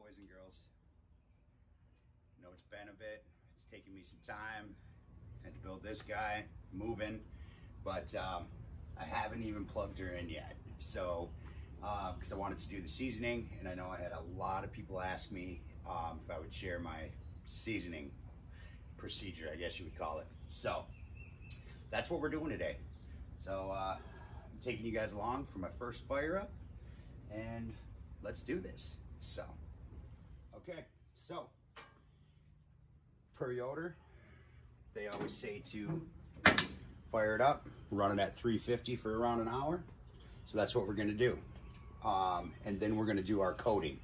boys and girls. I know it's been a bit. It's taken me some time. Had to build this guy, moving, but I haven't even plugged her in yet. So, because I wanted to do the seasoning, and I know I had a lot of people ask me if I would share my seasoning procedure, I guess you would call it. So, that's what we're doing today. So, I'm taking you guys along for my first fire up, and let's do this. So, okay, so per Yoder, they always say to fire it up, run it at 350 for around an hour. So that's what we're gonna do. And then we're gonna do our coating.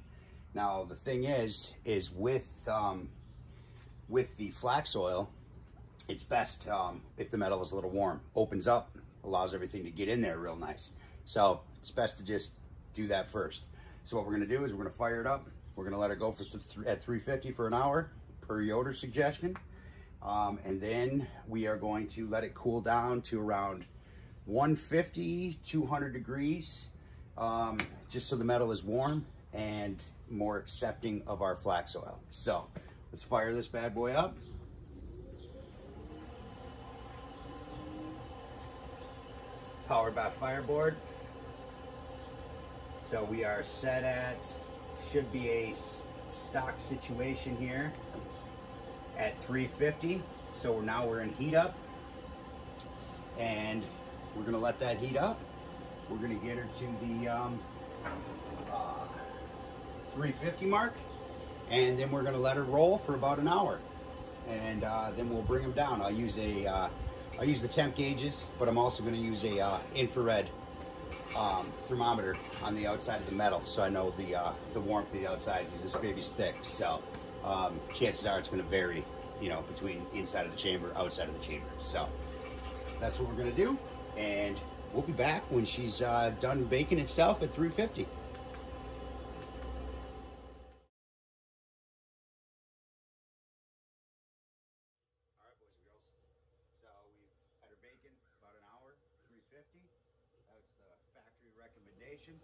Now the thing is with the flax oil, it's best if the metal is a little warm. Opens up, allows everything to get in there real nice. So it's best to just do that first. So what we're gonna do is we're gonna fire it up. We're gonna let it go for at 350 for an hour, per Yoder suggestion. And then we are going to let it cool down to around 150, 200 degrees, just so the metal is warm and more accepting of our flax oil. So let's fire this bad boy up. Powered by Fireboard. So we are set at, should be a stock situation here at 350. So now we're in heat up, and we're gonna let that heat up. We're gonna get her to the 350 mark, and then we're gonna let her roll for about an hour, and then we'll bring them down. I'll use the temp gauges, but I'm also gonna use a infrared thermometer on the outside of the metal, so I know the warmth of the outside, because this baby's thick. So chances are it's going to vary, you know, between inside of the chamber, outside of the chamber. So that's what we're going to do, and we'll be back when she's done baking itself at 350. All right, boys and girls. So we've had her baking about an hour, 350. That's the factory recommendation.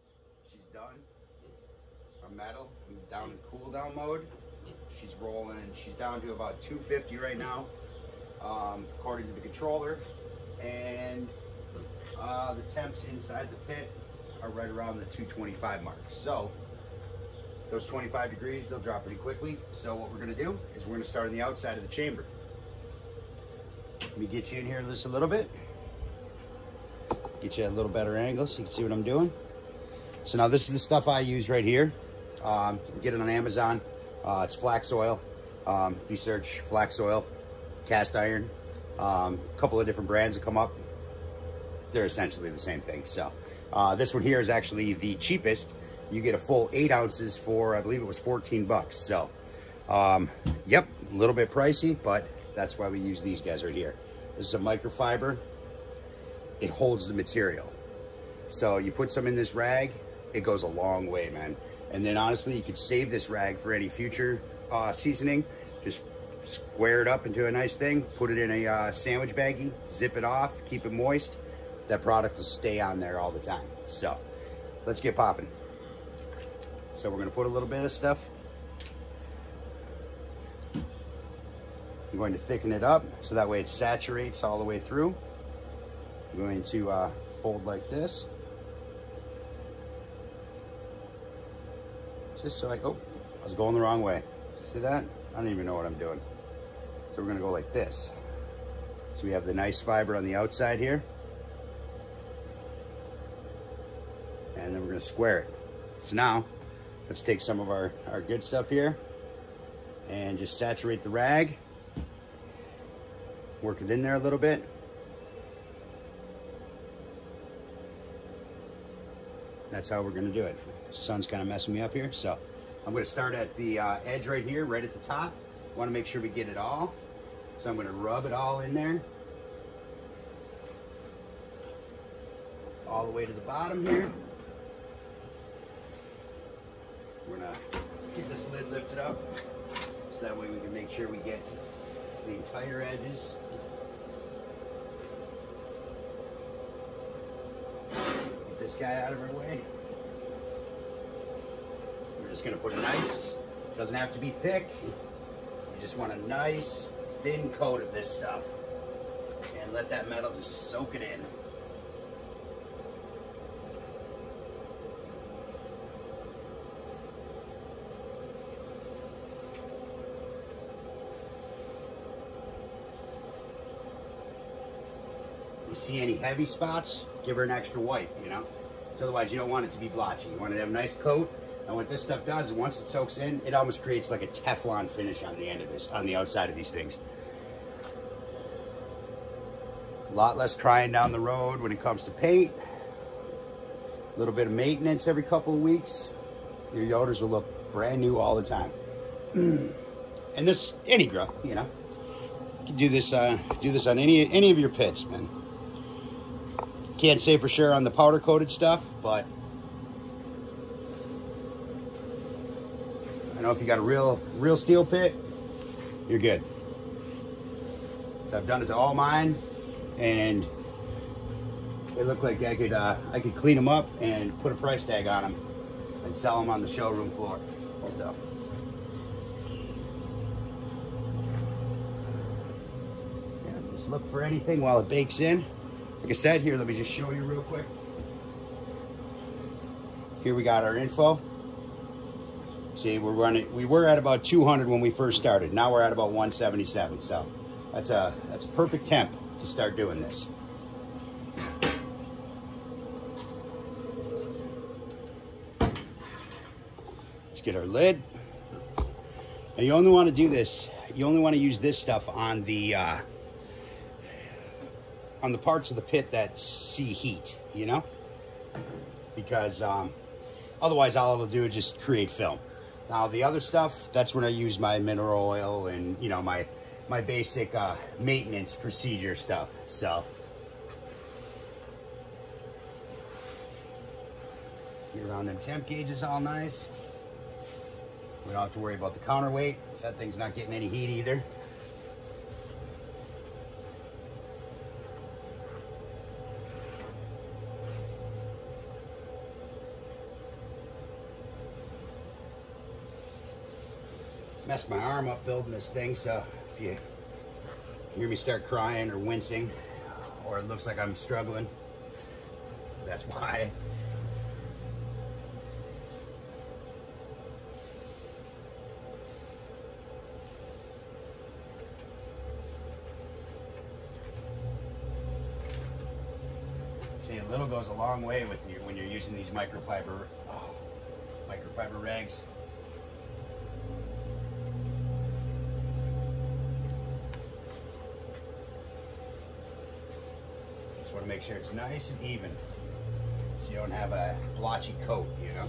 She's done. Our metal down in cool down mode. She's rolling. She's down to about 250 right now, according to the controller. And the temps inside the pit are right around the 225 mark. So those 25 degrees, they'll drop pretty quickly. So what we're going to do is we're going to start on the outside of the chamber. Let me get you in here just a little bit. Get you a little better angle so you can see what I'm doing. So now this is the stuff I use right here. Get it on Amazon. It's flax oil. If you search flax oil, cast iron, a couple of different brands that come up, they're essentially the same thing. So this one here is actually the cheapest. You get a full 8 ounces for, I believe it was 14 bucks. So yep, a little bit pricey, but that's why we use these guys right here. This is a microfiber. It holds the material. So you put some in this rag, it goes a long way, man. And then honestly, you could save this rag for any future seasoning. Just square it up into a nice thing, put it in a sandwich baggie, zip it off, keep it moist. That product will stay on there all the time. So let's get popping. So we're gonna put a little bit of stuff. I'm going to thicken it up so that way it saturates all the way through. I'm going to fold like this. Just so oh, I was going the wrong way. See that? I don't even know what I'm doing. So we're gonna go like this. So we have the nice fiber on the outside here. And then we're gonna square it. So now, let's take some of our good stuff here and just saturate the rag. Work it in there a little bit. That's how we're gonna do it. The sun's kind of messing me up here. So I'm gonna start at the edge right here, right at the top. Wanna make sure we get it all. So I'm gonna rub it all in there. All the way to the bottom here. We're gonna get this lid lifted up so that way we can make sure we get the entire edges. Get this guy out of our way. We're just gonna put a nice Doesn't have to be thick. You just want a nice thin coat of this stuff. And let that metal just soak it in. You see any heavy spots, give her an extra wipe, you know? So otherwise you don't want it to be blotchy. You want it to have a nice coat. And what this stuff does, once it soaks in, it almost creates like a Teflon finish on the end of this, on the outside of these things. A lot less crying down the road when it comes to paint. A little bit of maintenance every couple of weeks. Your Yoders will look brand new all the time. And this, any grill, you know. You can do this on any of your pits, man. Can't say for sure on the powder coated stuff, but I know if you got a real steel pit, you're good. So I've done it to all mine, and they look like I could clean them up and put a price tag on them and sell them on the showroom floor. So yeah, just look for anything while it bakes in. Like I said, here, let me just show you real quick. Here we got our info. See, we were at about 200 when we first started. Now we're at about 177. So that's a perfect temp to start doing this. Let's get our lid. And you only want to do this, you only want to use this stuff on the parts of the pit that see heat, you know? Because otherwise all it'll do is just create film. Now the other stuff, that's when I use my mineral oil and, you know, my basic maintenance procedure stuff. So get around them temp gauges all nice. We don't have to worry about the counterweight, because that thing's not getting any heat either. Messed my arm up building this thing, so if you hear me start crying or wincing, or it looks like I'm struggling, that's why. See, a little goes a long way with you when you're using these microfiber rags. Want to make sure it's nice and even, so you don't have a blotchy coat, you know.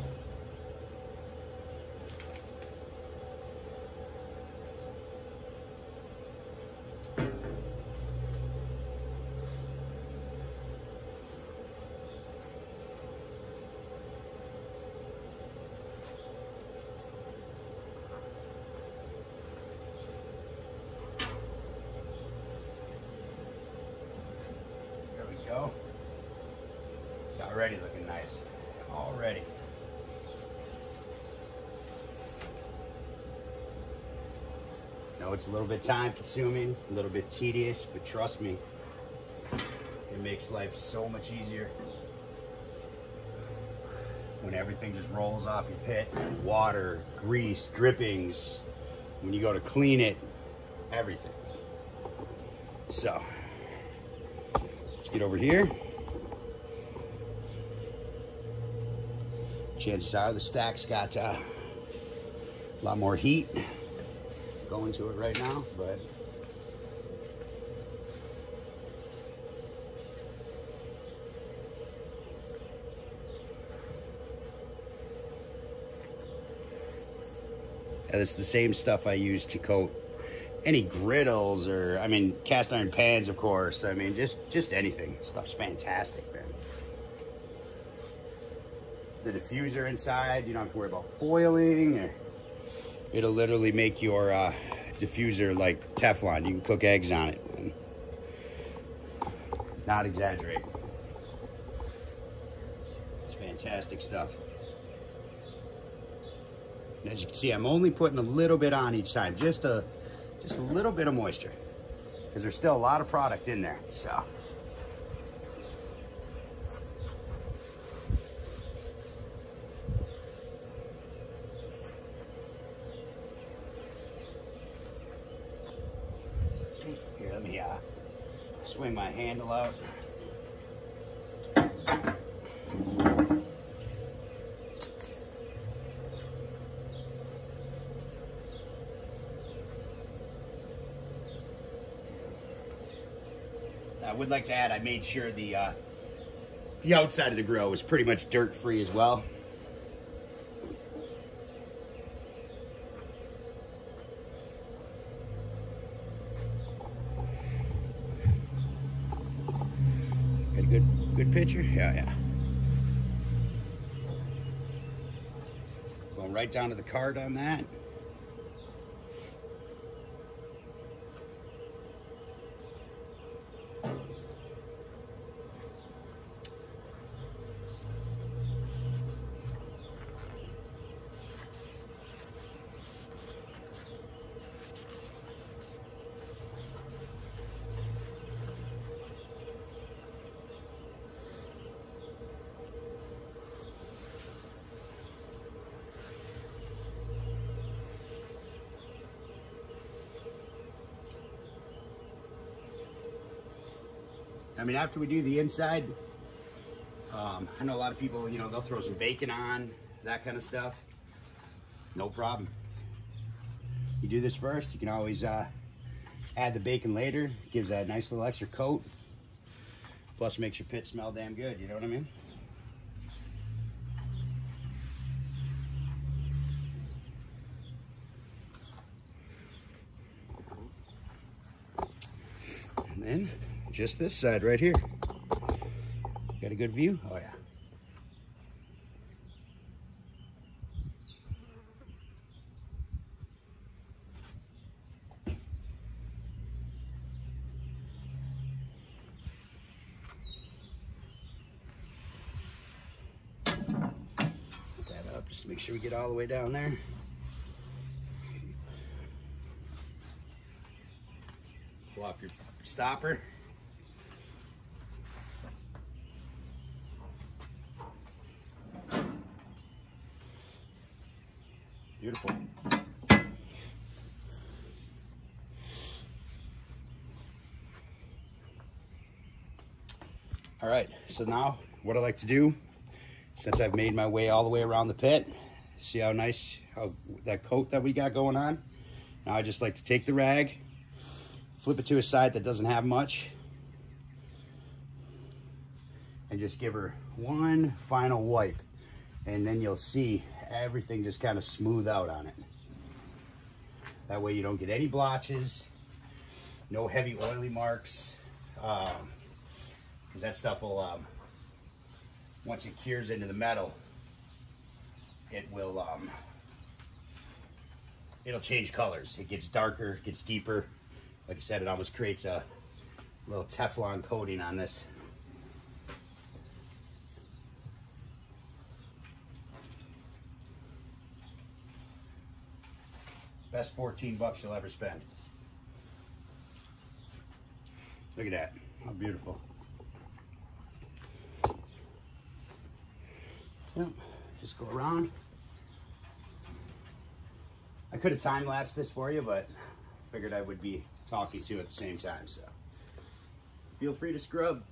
It's already looking nice. Already. No, it's a little bit time consuming, a little bit tedious, but trust me, it makes life so much easier when everything just rolls off your pit. Water, grease, drippings, when you go to clean it, everything. So let's get over here. Chances are the stack's got a lot more heat going to it right now, but it's the same stuff I use to coat any griddles, or I mean cast iron pans, of course. I mean just anything. Stuff's fantastic, man. The diffuser inside, you don't have to worry about foiling. It'll literally make your diffuser like Teflon. You can cook eggs on it. Man. Not exaggerating. It's fantastic stuff. And as you can see, I'm only putting a little bit on each time, just a little bit of moisture, because there's still a lot of product in there. So. Here, let me swing my handle out. I would like to add, I made sure the outside of the grill was pretty much dirt free as well. Got a good picture? Yeah. Going right down to the card on that. I mean, after we do the inside, I know a lot of people, you know, they'll throw some bacon on, that kind of stuff. No problem. You do this first, you can always add the bacon later. Gives that nice little extra coat. Plus makes your pit smell damn good, you know what I mean? And then just this side right here. Got a good view? Oh yeah. Put that up just to make sure we get all the way down there. Pull off your stopper. Beautiful. All right, so now what I like to do, since I've made my way all the way around the pit, see how nice, how that coat that we got going on? Now I just like to take the rag, flip it to a side that doesn't have much, and just give her one final wipe. And then you'll see everything just kind of smooth out on it. That way you don't get any blotches, no heavy oily marks, because that stuff will, once it cures into the metal, it will, it'll change colors. It gets darker, it gets deeper. Like I said, it almost creates a little Teflon coating on this. Best 14 bucks you'll ever spend. Look at that, how beautiful. Yep, just go around. I could have time-lapsed this for you, but figured I would be talking to at the same time, so. Feel free to scrub.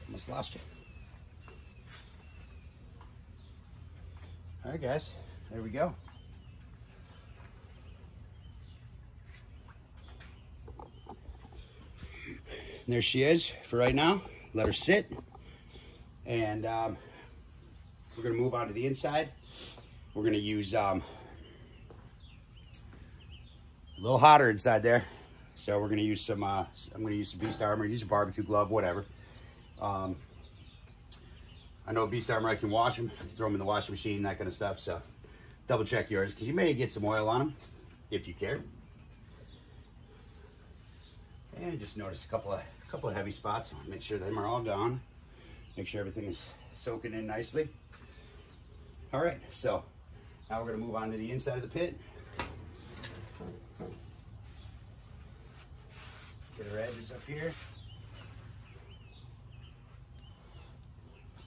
Almost lost you. All right, guys, there we go. there she is for right now. Let her sit. And we're gonna move on to the inside. We're gonna use a little hotter inside there. So we're gonna use some, I'm gonna use some Beast Armor, use a barbecue glove, whatever. I know Beast Armor, I can wash them, I can throw them in the washing machine, that kind of stuff. So double check yours, because you may get some oil on them, if you care. And just notice a couple of heavy spots. Make sure them are all gone. Make sure everything is soaking in nicely. All right, so now we're gonna move on to the inside of the pit. Get our edges up here.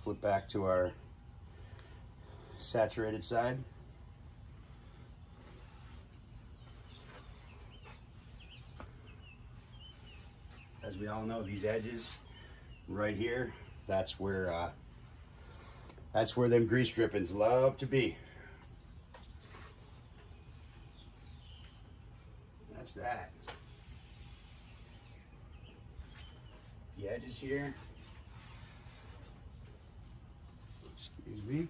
Flip back to our saturated side. As we all know, these edges right here, that's where them grease drippings love to be. That's that. The edges here. Excuse me.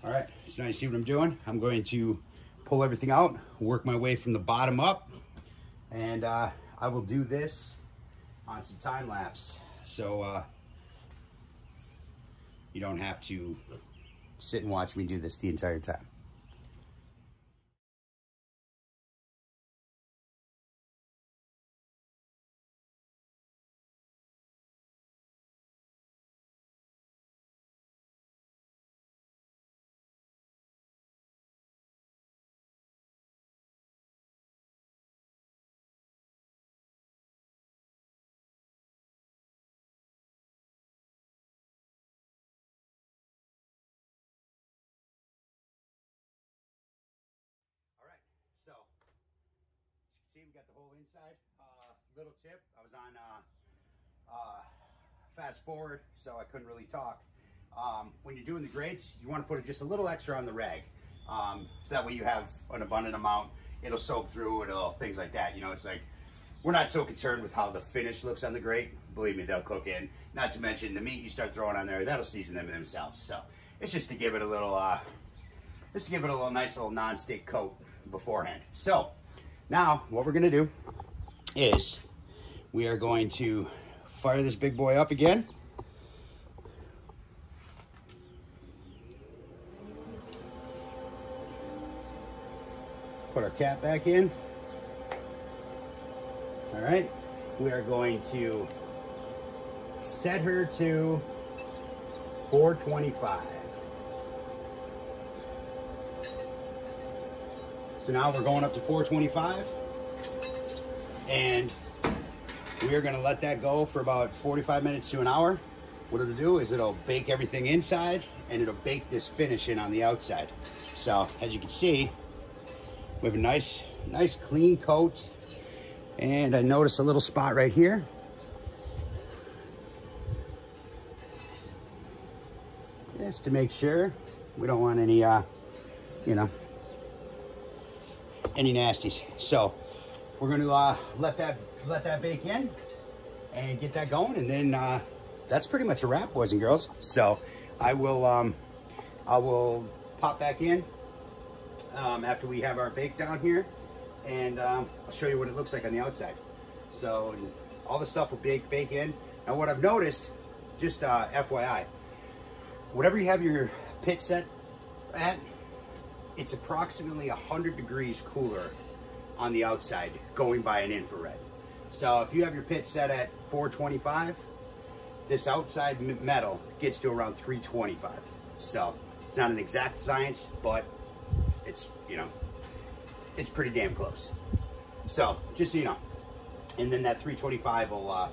All right, so now you see what I'm doing. I'm going to pull everything out, work my way from the bottom up, and I will do this on some time lapse. So you don't have to sit and watch me do this the entire time. So, as you can see, we got the whole inside. Little tip, I was on fast forward, so I couldn't really talk. When you're doing the grates, you want to put just a little extra on the rag. So that way you have an abundant amount. It'll soak through, things like that. You know, it's like, we're not so concerned with how the finish looks on the grate. Believe me, they'll cook in. Not to mention the meat you start throwing on there, that'll season them themselves. So it's just to give it a little, nice little non-stick coat beforehand. So now what we're gonna do is we are going to fire this big boy up again. Put our cap back in. All right, we are going to set her to 425. So now we're going up to 425, and we are gonna let that go for about 45 minutes to an hour. What it'll do is it'll bake everything inside, and it'll bake this finish in on the outside. So as you can see, we have a nice clean coat, and I noticed a little spot right here. Just to make sure we don't want any, any nasties. So we're going to let that bake in and get that going, and then that's pretty much a wrap, boys and girls. So I will pop back in after we have our bake down here, and I'll show you what it looks like on the outside. So all the stuff will bake in. Now what I've noticed, just FYI, whatever you have your pit set at, it's approximately 100 degrees cooler on the outside going by an infrared. So if you have your pit set at 425, this outside metal gets to around 325. So it's not an exact science, but it's, it's pretty damn close. So just so you know. And then that 325 will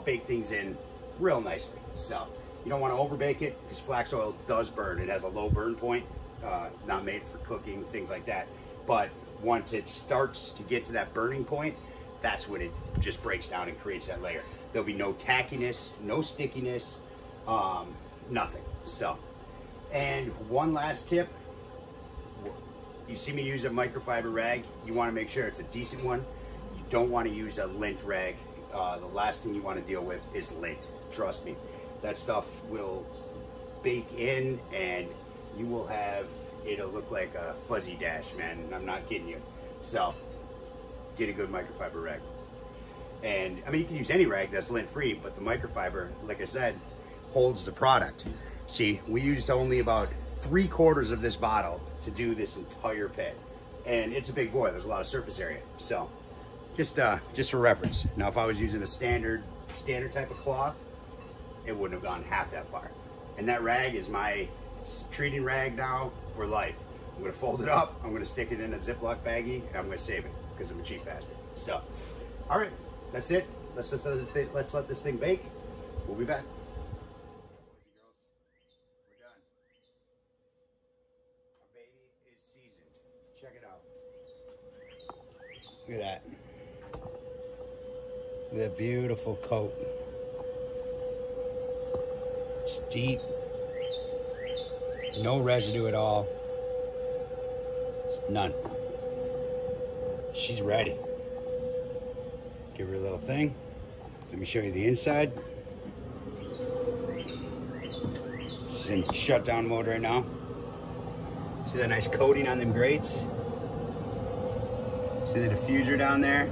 bake things in real nicely. So you don't want to over bake it, because flax oil does burn. It has a low burn point. Not made for cooking, things like that. But once it starts to get to that burning point, that's when it just breaks down and creates that layer. There'll be no tackiness, no stickiness, nothing. So, and one last tip, you see me use a microfiber rag, you want to make sure it's a decent one. You don't want to use a lint rag. The last thing you want to deal with is lint. Trust me, that stuff will bake in and you will have, it'll look like a fuzzy dash, man. I'm not kidding you. So get a good microfiber rag. And I mean, you can use any rag that's lint free, but the microfiber, like I said, holds the product. See, we used only about 3/4 of this bottle to do this entire pit. And it's a big boy, there's a lot of surface area. So just for reference. Now, if I was using a standard type of cloth, it wouldn't have gone half that far. And that rag is my treating rag now for life. I'm gonna fold it up, I'm gonna stick it in a Ziploc baggie, and I'm gonna save it because I'm a cheap bastard. So, all right, that's it. Let's let this thing bake. We'll be back. Boys and girls, we're done. Our baby is seasoned. Check it out. Look at that. Look at that beautiful coat. It's deep. No residue at all. None. She's ready. Give her a little thing. Let me show you the inside. She's in shutdown mode right now. See that nice coating on them grates? See the diffuser down there?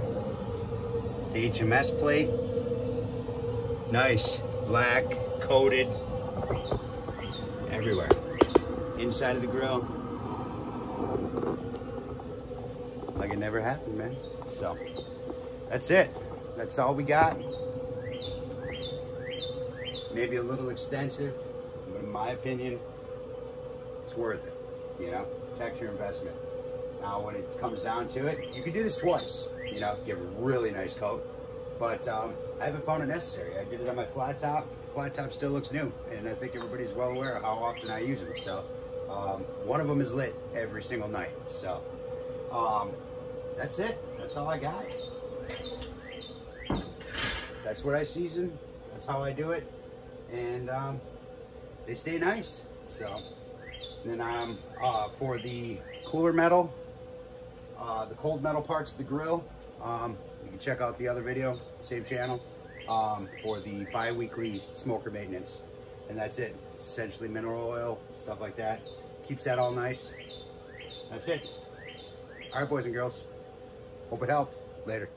The HMS plate. Nice, black, coated, everywhere. Inside of the grill. Like it never happened, man. So, that's it. That's all we got. Maybe a little extensive, but in my opinion, it's worth it. You know, protect your investment. Now, when it comes down to it, you could do this twice. You know, give a really nice coat. But I haven't found it necessary. I did it on my flat top. Flat top still looks new, and I think everybody's well aware of how often I use them. So, one of them is lit every single night. So, that's it. That's all I got. That's what I season. That's how I do it. And they stay nice. So, and then for the cooler metal, the cold metal parts of the grill, you can check out the other video, same channel, for the bi-weekly smoker maintenance. And that's it. It's essentially mineral oil, stuff like that. Keeps that all nice. That's it. All right, boys and girls. Hope it helped. Later.